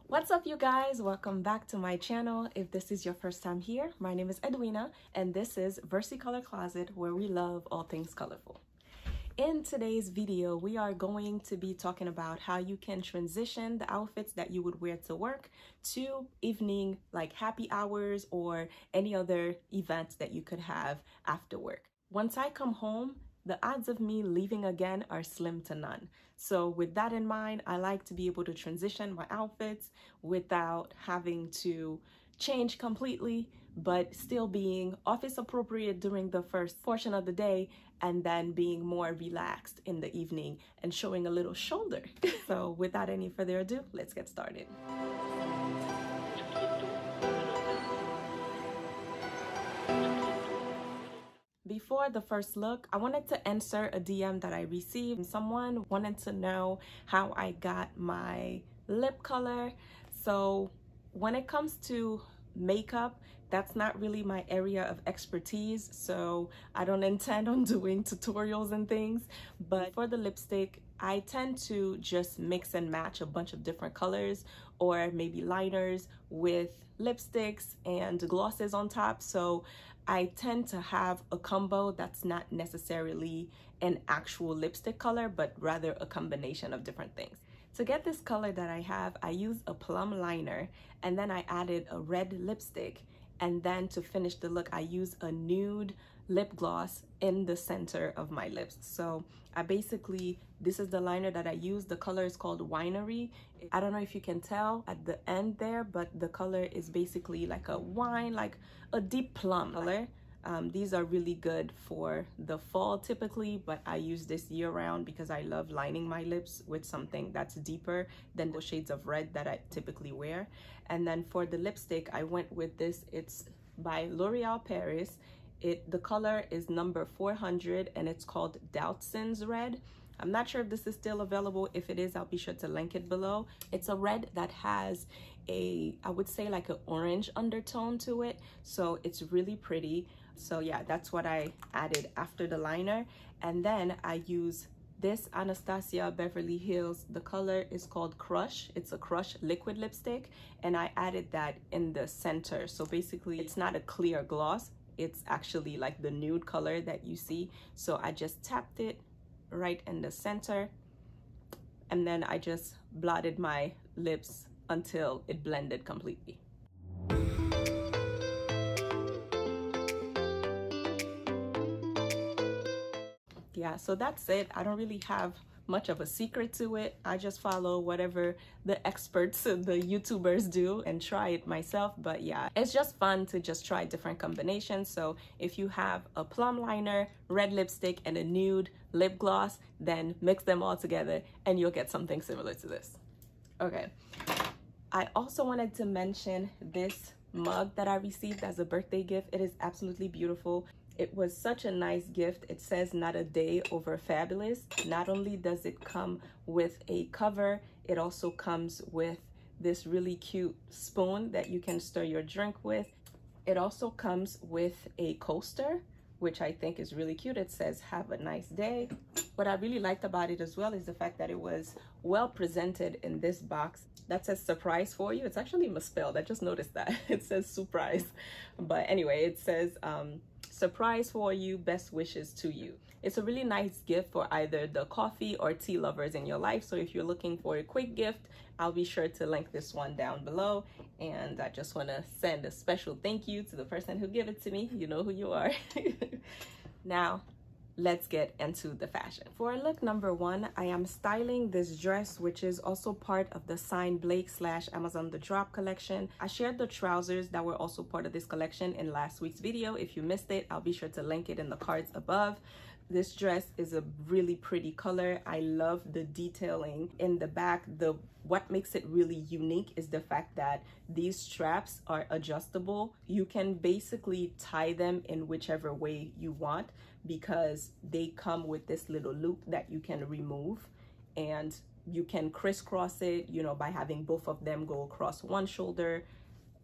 What's up, you guys? Welcome back to my channel. If this is your first time here, my name is Edwina and this is Versicolor Closet, where we love all things colorful. In today's video, we are going to be talking about how you can transition the outfits that you would wear to work to evening, like happy hours or any other events that you could have after work. Once I come home, the odds of me leaving again are slim to none. So with that in mind, I like to be able to transition my outfits without having to change completely, but still being office appropriate during the first portion of the day and then being more relaxed in the evening and showing a little shoulder. So without any further ado, let's get started. Before the first look, I wanted to answer a DM that I received. Someone wanted to know how I got my lip color. So when it comes to makeup, that's not really my area of expertise, so I don't intend on doing tutorials and things. But for the lipstick, I tend to just mix and match a bunch of different colors or maybe liners with lipsticks and glosses on top. So I tend to have a combo that's not necessarily an actual lipstick color, but rather a combination of different things. To get this color that I have, I used a plum liner and then I added a red lipstick. And then to finish the look, I used a nude lip gloss in the center of my lips. So this is the liner that I used. The color is called Winery. I don't know if you can tell at the end there, but the color is basically like a wine, like a deep plum color. These are really good for the fall typically, but I use this year round because I love lining my lips with something that's deeper than the shades of red that I typically wear. And then for the lipstick, I went with this. It's by L'Oreal Paris. The color is number 400 and it's called DOUTZEN's Red. I'm not sure if this is still available. If it is, I'll be sure to link it below. It's a red that has I would say like an orange undertone to it. So it's really pretty. So yeah, that's what I added after the liner. And then I use this Anastasia Beverly Hills. The color is called Crush. It's a Crush liquid lipstick. And I added that in the center. So basically it's not a clear gloss. It's actually like the nude color that you see. So I just tapped it right in the center. And then I just blotted my lips until it blended completely. Yeah, so that's it. I don't really have much of a secret to it. I just follow whatever the experts, the YouTubers do and try it myself. But yeah, it's just fun to just try different combinations. So if you have a plum liner, red lipstick, and a nude lip gloss, then mix them all together and you'll get something similar to this. Okay, I also wanted to mention this mug that I received as a birthday gift. It is absolutely beautiful. It was such a nice gift. It says not a day over fabulous. Not only does it come with a cover, it also comes with this really cute spoon that you can stir your drink with. It also comes with a coaster, which I think is really cute. It says have a nice day. What I really liked about it as well is the fact that it was well presented in this box that says surprise for you. It's actually misspelled. I just noticed that. It says surprise. But anyway, it says surprise for you, best wishes to you. It's a really nice gift for either the coffee or tea lovers in your life. So if you're looking for a quick gift, I'll be sure to link this one down below. And I just want to send a special thank you to the person who gave it to me. You know who you are. Now, let's get into the fashion. For look number one, I am styling this dress, which is also part of the Sign Blake / Amazon The Drop collection. I shared the trousers that were also part of this collection in last week's video. If you missed it, I'll be sure to link it in the cards above. This dress is a really pretty color. I love the detailing in the back. What makes it really unique is the fact that these straps are adjustable. You can basically tie them in whichever way you want because they come with this little loop that you can remove, and you can crisscross it, you know, by having both of them go across one shoulder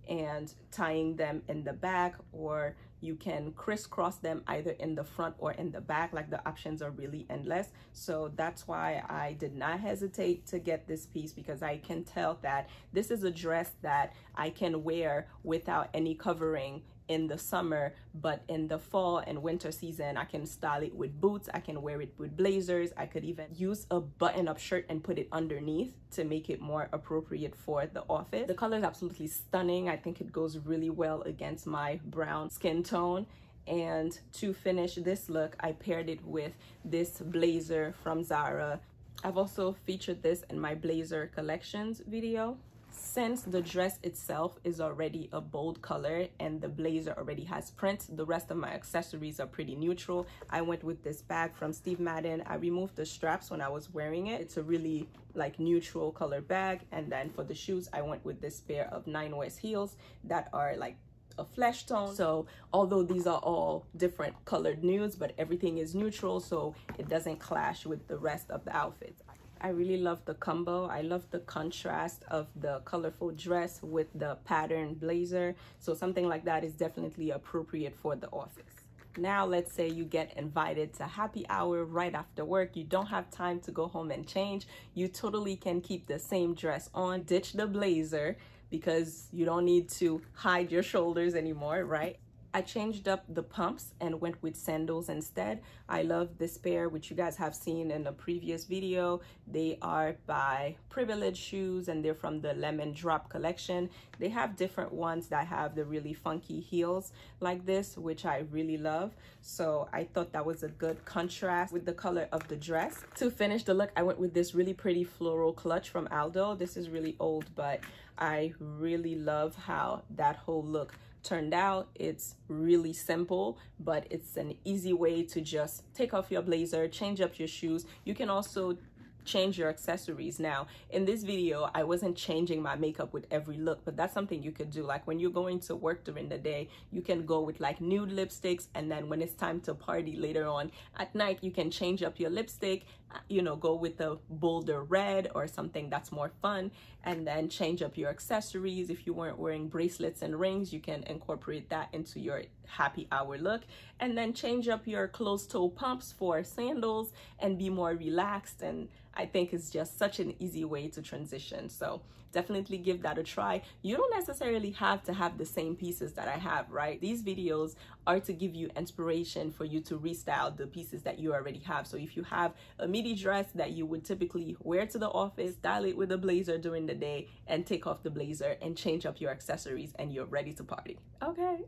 and tying them in the back, or You can crisscross them either in the front or in the back. Like, the options are really endless. So that's why I did not hesitate to get this piece, because I can tell that this is a dress that I can wear without any covering in the summer, but in the fall and winter season I can style it with boots, I can wear it with blazers, I could even use a button-up shirt and put it underneath to make it more appropriate for the office. The color is absolutely stunning. I think it goes really well against my brown skin tone. And to finish this look, I paired it with this blazer from Zara. I've also featured this in my blazer collections video. Since the dress itself is already a bold color and the blazer already has print, the rest of my accessories are pretty neutral. I went with this bag from Steve Madden. I removed the straps when I was wearing it. It's a really like neutral color bag. And then for the shoes, I went with this pair of 9 West heels that are like a flesh tone. So although these are all different colored nudes, but everything is neutral, so it doesn't clash with the rest of the outfit. I really love the combo. I love the contrast of the colorful dress with the patterned blazer. So something like that is definitely appropriate for the office. Now, let's say you get invited to happy hour right after work. You don't have time to go home and change. You totally can keep the same dress on, ditch the blazer because you don't need to hide your shoulders anymore, right? I changed up the pumps and went with sandals instead. I love this pair, which you guys have seen in a previous video. They are by Privilege Shoes and they're from the Lemon Drop collection. They have different ones that have the really funky heels like this, which I really love. So I thought that was a good contrast with the color of the dress. To finish the look, I went with this really pretty floral clutch from Aldo. This is really old, but I really love how that whole look turned out. It's really simple, but it's an easy way to just take off your blazer, change up your shoes. You can also change your accessories. Now, in this video, I wasn't changing my makeup with every look, but that's something you could do. Like when you're going to work during the day, you can go with like nude lipsticks, and then when it's time to party later on at night, you can change up your lipstick, you know, go with a bolder red or something that's more fun, and then change up your accessories. If you weren't wearing bracelets and rings, you can incorporate that into your happy hour look, and then change up your closed toe pumps for sandals and be more relaxed. And I think it's just such an easy way to transition. So definitely give that a try. You don't necessarily have to have the same pieces that I have, right? These videos are to give you inspiration for you to restyle the pieces that you already have. So if you have a midi dress that you would typically wear to the office, style it with a blazer during the day and take off the blazer and change up your accessories and you're ready to party. Okay.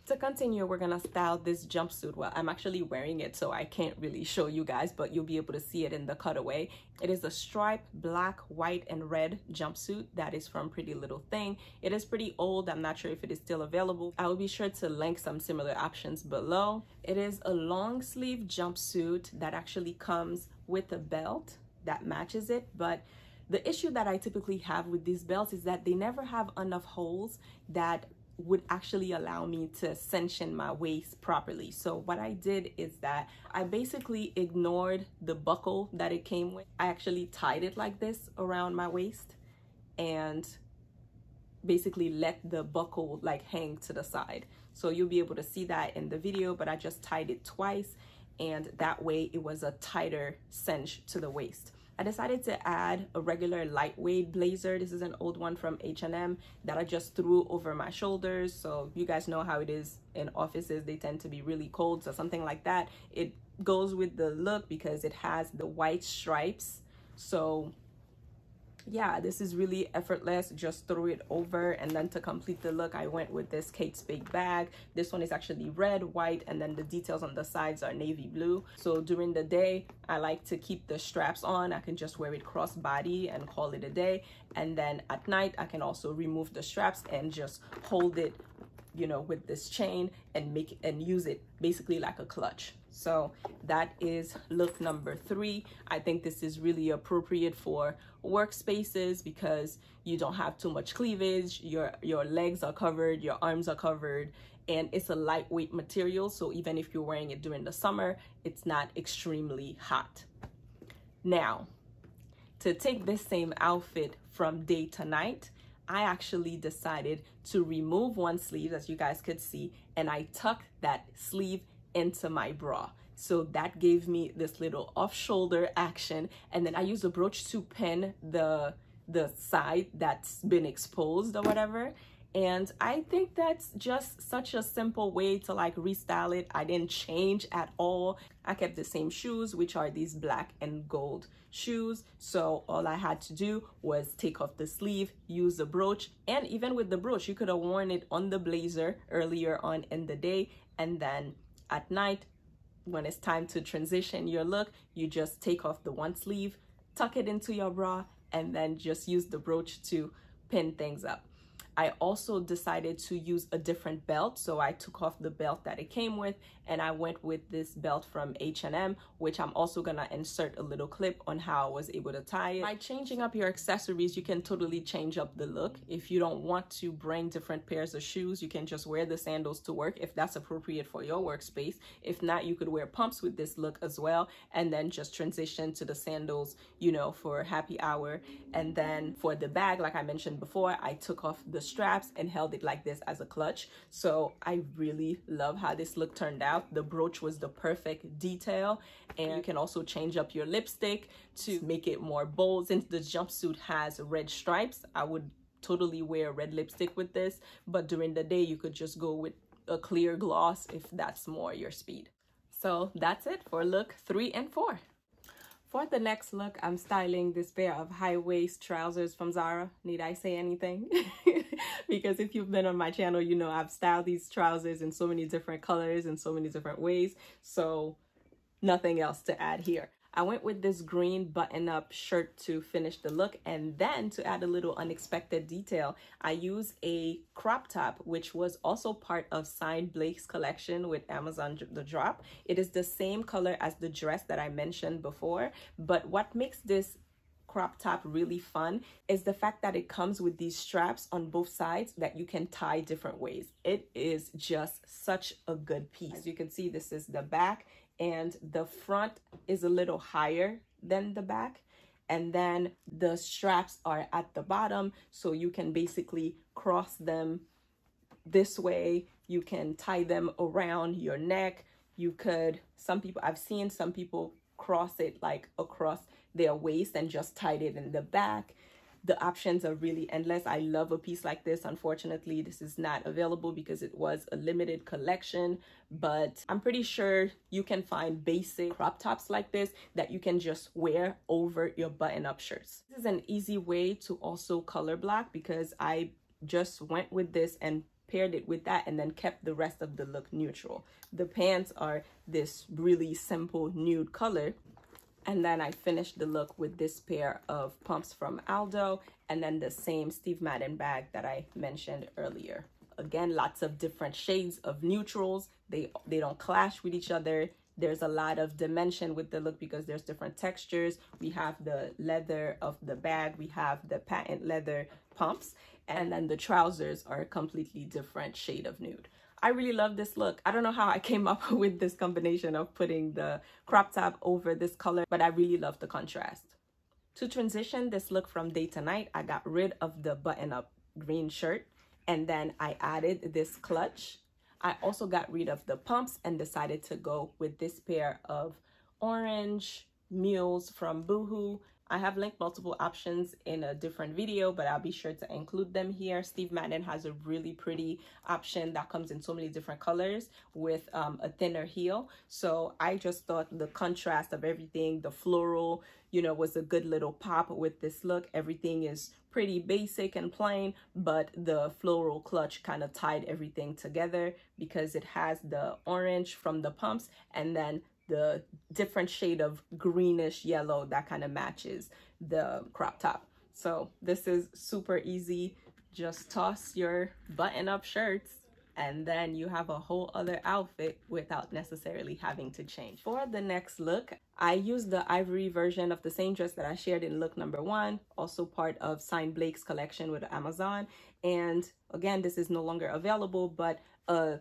To continue, we're gonna style this jumpsuit. Well, I'm actually wearing it, so I can't really show you guys, but you'll be able to see it in the cutaway. It is a striped black, white, and red jumpsuit that is from Pretty Little Thing. It is pretty old. I'm not sure if it is still available. I will be sure to link some similar options below. It is a long sleeve jumpsuit that actually comes with a belt that matches it, but the issue that I typically have with these belts is that they never have enough holes that would actually allow me to cinch in my waist properly. So what I did is that I basically ignored the buckle that it came with. I actually tied it like this around my waist and basically let the buckle like hang to the side. So you'll be able to see that in the video, but I just tied it twice, and that way it was a tighter cinch to the waist. I decided to add a regular lightweight blazer. This is an old one from H&M that I just threw over my shoulders. So you guys know how it is in offices. They tend to be really cold. So something like that, it goes with the look because it has the white stripes. So yeah, this is really effortless. Just throw it over, and then to complete the look, I went with this Kate Spade bag. This one is actually red, white, and then the details on the sides are navy blue. So during the day, I like to keep the straps on. I can just wear it crossbody and call it a day. And then at night, I can also remove the straps and just hold it, you know, with this chain and use it basically like a clutch. So that is look number 3. I think this is really appropriate for workspaces because you don't have too much cleavage, your legs are covered, your arms are covered, and it's a lightweight material. So even if you're wearing it during the summer, it's not extremely hot. Now, to take this same outfit from day to night, I actually decided to remove one sleeve, as you guys could see, and I tucked that sleeve into my bra. So that gave me this little off-shoulder action, and then I used a brooch to pin the side that's been exposed or whatever. And I think that's just such a simple way to like restyle it. I didn't change at all. I kept the same shoes, which are these black and gold shoes. So all I had to do was take off the sleeve, use the brooch, and even with the brooch, you could have worn it on the blazer earlier on in the day, and then at night, when it's time to transition your look, you just take off the one sleeve, tuck it into your bra, and then just use the brooch to pin things up. I also decided to use a different belt, so I took off the belt that it came with and I went with this belt from H&M, which I'm also gonna insert a little clip on how I was able to tie it. By changing up your accessories, you can totally change up the look. If you don't want to bring different pairs of shoes, you can just wear the sandals to work if that's appropriate for your workspace. If not, you could wear pumps with this look as well, and then just transition to the sandals, you know, for happy hour. And then for the bag, like I mentioned before, I took off the straps and held it like this as a clutch. So I really love how this look turned out. The brooch was the perfect detail, and you can also change up your lipstick to make it more bold. Since the jumpsuit has red stripes, I would totally wear red lipstick with this, but during the day you could just go with a clear gloss if that's more your speed. So that's it for look 3 and 4. For the next look, I'm styling this pair of high-waist trousers from Zara. Need I say anything? Because if you've been on my channel, you know I've styled these trousers in so many different colors and so many different ways. So nothing else to add here. I went with this green button-up shirt to finish the look, and then to add a little unexpected detail, I used a crop top, which was also part of Signed Blake's collection with Amazon The Drop. It is the same color as the dress that I mentioned before, but what makes this crop top really fun is the fact that it comes with these straps on both sides that you can tie different ways. It is just such a good piece. As you can see, this is the back, and the front is a little higher than the back, and then the straps are at the bottom, so you can basically cross them this way. You can tie them around your neck. You could, I've seen some people cross it like across their waist and just tied it in the back. The options are really endless. I love a piece like this. Unfortunately, this is not available because it was a limited collection, but I'm pretty sure you can find basic crop tops like this that you can just wear over your button-up shirts. This is an easy way to also color block because I just went with this and paired it with that and then kept the rest of the look neutral. The pants are this really simple nude color. And then I finished the look with this pair of pumps from Aldo and then the same Steve Madden bag that I mentioned earlier. Again, lots of different shades of neutrals. They don't clash with each other. There's a lot of dimension with the look because there's different textures. We have the leather of the bag. We have the patent leather pumps. And then the trousers are a completely different shade of nude. I really love this look. I don't know how I came up with this combination of putting the crop top over this color, but I really love the contrast. To transition this look from day to night, I got rid of the button-up green shirt, and then I added this clutch. I also got rid of the pumps and decided to go with this pair of orange mules from Boohoo. I have linked multiple options in a different video, but I'll be sure to include them here. Steve Madden has a really pretty option that comes in so many different colors with a thinner heel. So I just thought the contrast of everything, the floral, you know, was a good little pop with this look. Everything is pretty basic and plain, but the floral clutch kind of tied everything together because it has the orange from the pumps and then the different shade of greenish yellow that kind of matches the crop top. So this is super easy. Just toss your button-up shirts and then you have a whole other outfit without necessarily having to change. For the next look, I used the ivory version of the same dress that I shared in look number 1, also part of Signed Blake's collection with Amazon. And again, this is no longer available, but a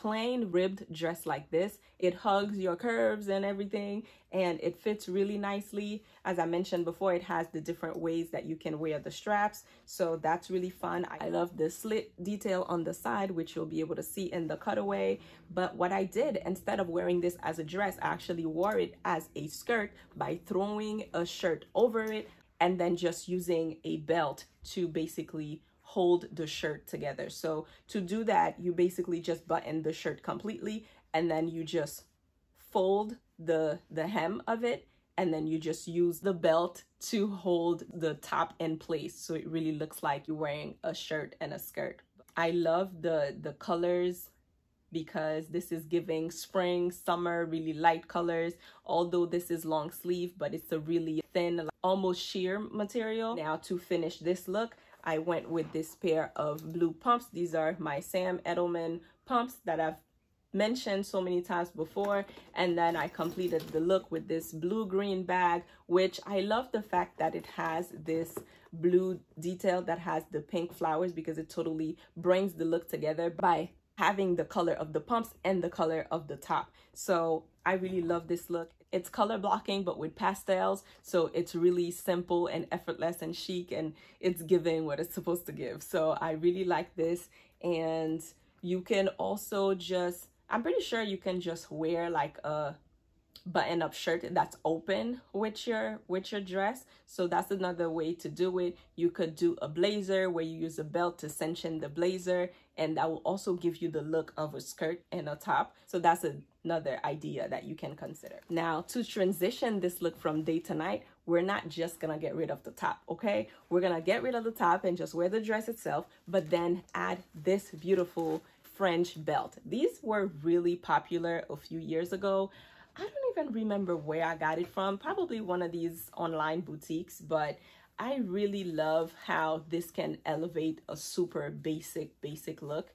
plain ribbed dress like this. It hugs your curves and everything, and it fits really nicely. As I mentioned before, it has the different ways that you can wear the straps, so that's really fun. I love the slit detail on the side, which you'll be able to see in the cutaway. But what I did, instead of wearing this as a dress, I actually wore it as a skirt by throwing a shirt over it and then just using a belt to basically hold the shirt together. So to do that, you basically just button the shirt completely, and then you just fold the hem of it, and then you just use the belt to hold the top in place, so it really looks like you're wearing a shirt and a skirt. I love the colors because this is giving spring, summer, really light colors. Although this is long sleeve, but it's a really thin, almost sheer material. Now to finish this look, I went with this pair of blue pumps. These are my Sam Edelman pumps that I've mentioned so many times before. And then I completed the look with this blue-green bag, which I love the fact that it has this blue detail that has the pink flowers, because it totally brings the look together by having the color of the pumps and the color of the top. So I really love this look. It's color blocking, but with pastels, so it's really simple and effortless and chic, and it's giving what it's supposed to give. So I really like this. And you can also just, I'm pretty sure you can just wear like a button-up shirt that's open with your dress. So that's another way to do it. You could do a blazer where you use a belt to cinch in the blazer, and that will also give you the look of a skirt and a top. So that's another idea that you can consider. Now, to transition this look from day to night, we're not just gonna get rid of the top, okay? We're gonna get rid of the top and just wear the dress itself, but then add this beautiful French belt. These were really popular a few years ago. I don't even remember where I got it from, probably one of these online boutiques, but I really love how this can elevate a super basic look.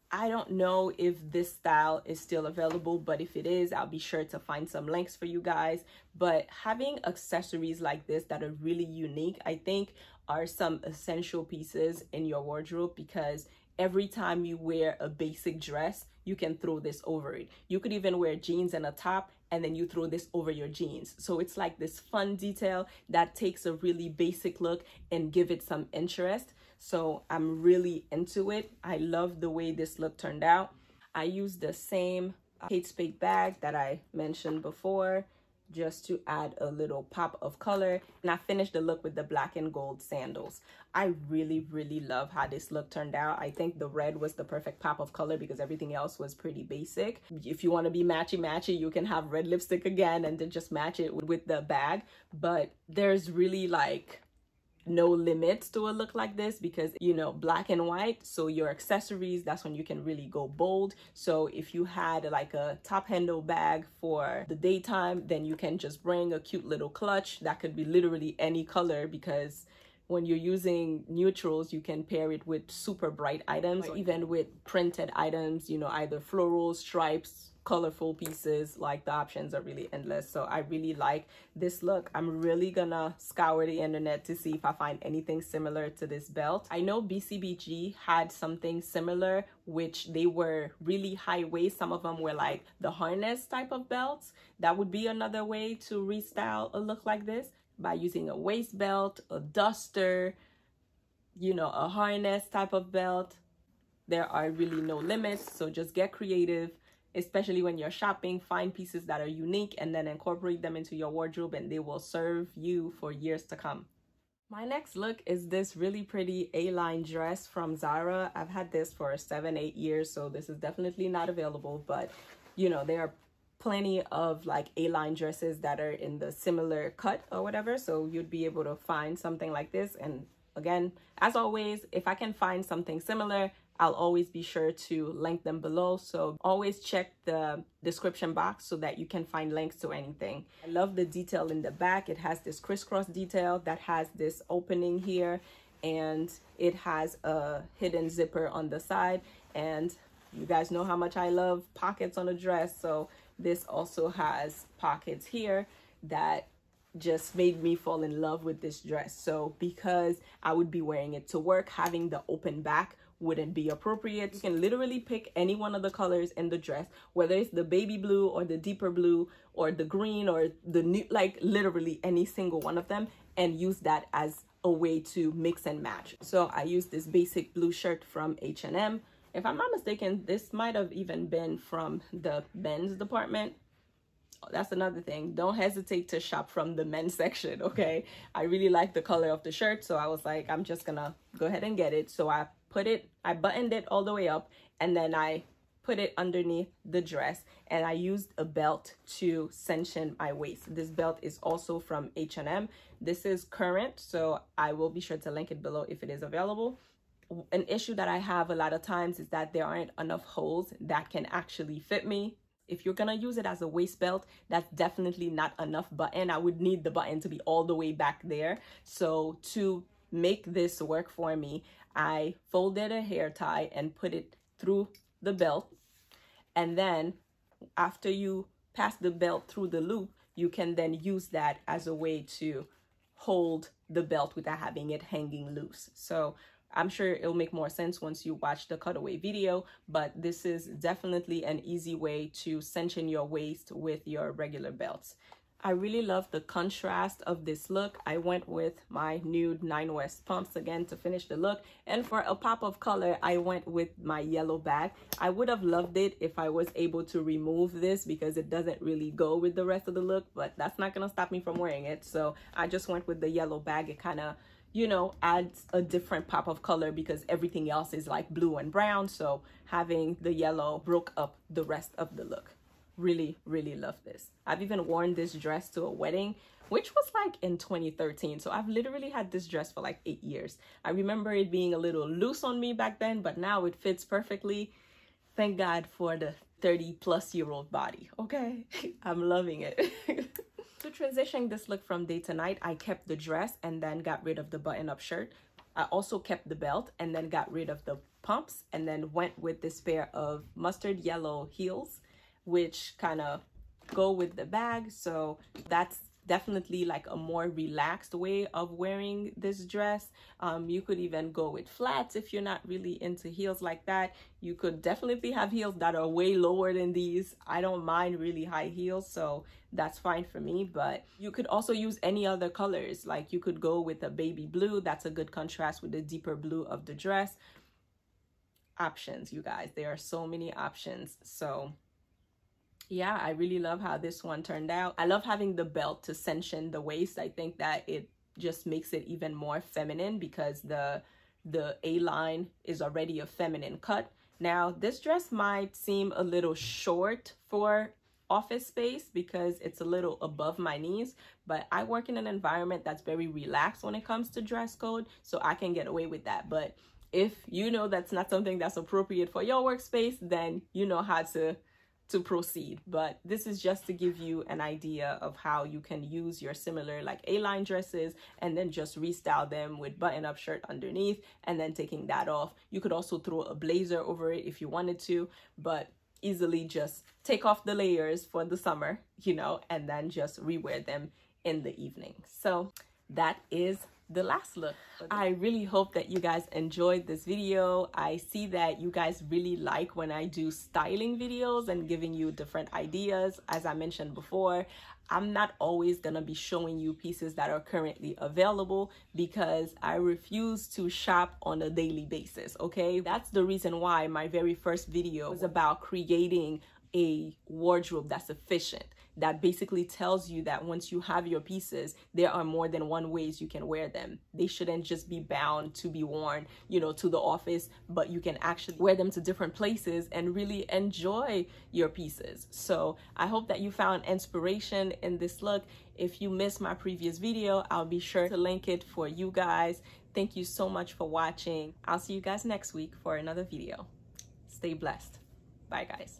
I don't know if this style is still available, but if it is, I'll be sure to find some links for you guys. But having accessories like this that are really unique, I think are some essential pieces in your wardrobe, because every time you wear a basic dress, you can throw this over it. You could even wear jeans and a top, and then you throw this over your jeans. So it's like this fun detail that takes a really basic look and give it some interest. So I'm really into it. I love the way this look turned out. I used the same Kate Spade bag that I mentioned before, just to add a little pop of color. And I finished the look with the black and gold sandals. I really love how this look turned out. I think the red was the perfect pop of color because everything else was pretty basic. If you want to be matchy, you can have red lipstick again and then just match it with the bag. But there's really like no limits to a look like this, because you know, black and white, so your accessories, that's when you can really go bold. So if you had like a top handle bag for the daytime, then you can just bring a cute little clutch that could be literally any color, because when you're using neutrals, you can pair it with super bright items, or even with printed items, you know, either florals, stripes, colorful pieces. Like, the options are really endless. So I really like this look. I'm really gonna scour the internet to see if I find anything similar to this belt. I know BCBG had something similar, which they were really high waist. Some of them were like the harness type of belts. That would be another way to restyle a look like this, by using a waist belt, a duster, you know, a harness type of belt. There are really no limits, so just get creative. Especially when you're shopping, find pieces that are unique and then incorporate them into your wardrobe, and they will serve you for years to come. My next look is this really pretty A-line dress from Zara. I've had this for 7-8 years, so this is definitely not available, but you know, there are plenty of like A-line dresses that are in the similar cut or whatever, so you'd be able to find something like this. And again, as always, if I can find something similar, I'll always be sure to link them below. So always check the description box so that you can find links to anything. I love the detail in the back. It has this crisscross detail that has this opening here, and it has a hidden zipper on the side. And you guys know how much I love pockets on a dress, so this also has pockets here that just made me fall in love with this dress. So because I would be wearing it to work, having the open back wouldn't be appropriate. You can literally pick any one of the colors in the dress, whether it's the baby blue or the deeper blue or the green or the new, like literally any single one of them, and use that as a way to mix and match. So I used this basic blue shirt from H&M. If I'm not mistaken, this might have even been from the men's department. That's another thing. Don't hesitate to shop from the men's section, okay? I really like the color of the shirt, so I was like, I'm just gonna go ahead and get it. So I buttoned it all the way up, and then I put it underneath the dress, and I used a belt to cinch my waist. This belt is also from H&M. This is current, so I will be sure to link it below if it is available. An issue that I have a lot of times is that there aren't enough holes that can actually fit me. If you're gonna use it as a waist belt, that's definitely not enough button. I would need the button to be all the way back there. So to make this work for me, I folded a hair tie and put it through the belt. And then after you pass the belt through the loop, you can then use that as a way to hold the belt without having it hanging loose. So I'm sure it'll make more sense once you watch the cutaway video, but this is definitely an easy way to cinch in your waist with your regular belts. I really love the contrast of this look. I went with my nude 9 West pumps again to finish the look, and for a pop of color, I went with my yellow bag. I would have loved it if I was able to remove this because it doesn't really go with the rest of the look, but that's not gonna stop me from wearing it. So I just went with the yellow bag. It kind of, you know, adds a different pop of color because everything else is like blue and brown. So having the yellow broke up the rest of the look. Really, really love this. I've even worn this dress to a wedding, which was like in 2013. So I've literally had this dress for like 8 years. I remember it being a little loose on me back then, but now it fits perfectly. Thank God for the 30-plus-year-old body, okay? I'm loving it. To transition this look from day to night, I kept the dress and then got rid of the button-up shirt. I also kept the belt and then got rid of the pumps, and then went with this pair of mustard yellow heels, which kind of go with the bag. So that's definitely like a more relaxed way of wearing this dress. You could even go with flats if you're not really into heels like that. You could definitely have heels that are way lower than these. I don't mind really high heels, so that's fine for me. But you could also use any other colors. Like you could go with a baby blue. That's a good contrast with the deeper blue of the dress. Options, you guys. There are so many options. So yeah, I really love how this one turned out. I love having the belt to cinch in the waist. I think that it just makes it even more feminine because the A-line is already a feminine cut. Now, this dress might seem a little short for office space because it's a little above my knees, but I work in an environment that's very relaxed when it comes to dress code, so I can get away with that. But if you know that's not something that's appropriate for your workspace, then you know how to proceed. But this is just to give you an idea of how you can use your similar like A-line dresses and then just restyle them with button-up shirt underneath and then taking that off. You could also throw a blazer over it if you wanted to, but easily just take off the layers for the summer, you know, and then just rewear them in the evening. So that is the last look. I really hope that you guys enjoyed this video. I see that you guys really like when I do styling videos and giving you different ideas. As I mentioned before, I'm not always gonna be showing you pieces that are currently available because I refuse to shop on a daily basis, okay? That's the reason why my very first video was about creating a wardrobe that's efficient, that basically tells you that once you have your pieces, there are more than one ways you can wear them. They shouldn't just be bound to be worn, you know, to the office, but you can actually wear them to different places and really enjoy your pieces. So I hope that you found inspiration in this look. If you missed my previous video, I'll be sure to link it for you guys. Thank you so much for watching. I'll see you guys next week for another video. Stay blessed. Bye, guys.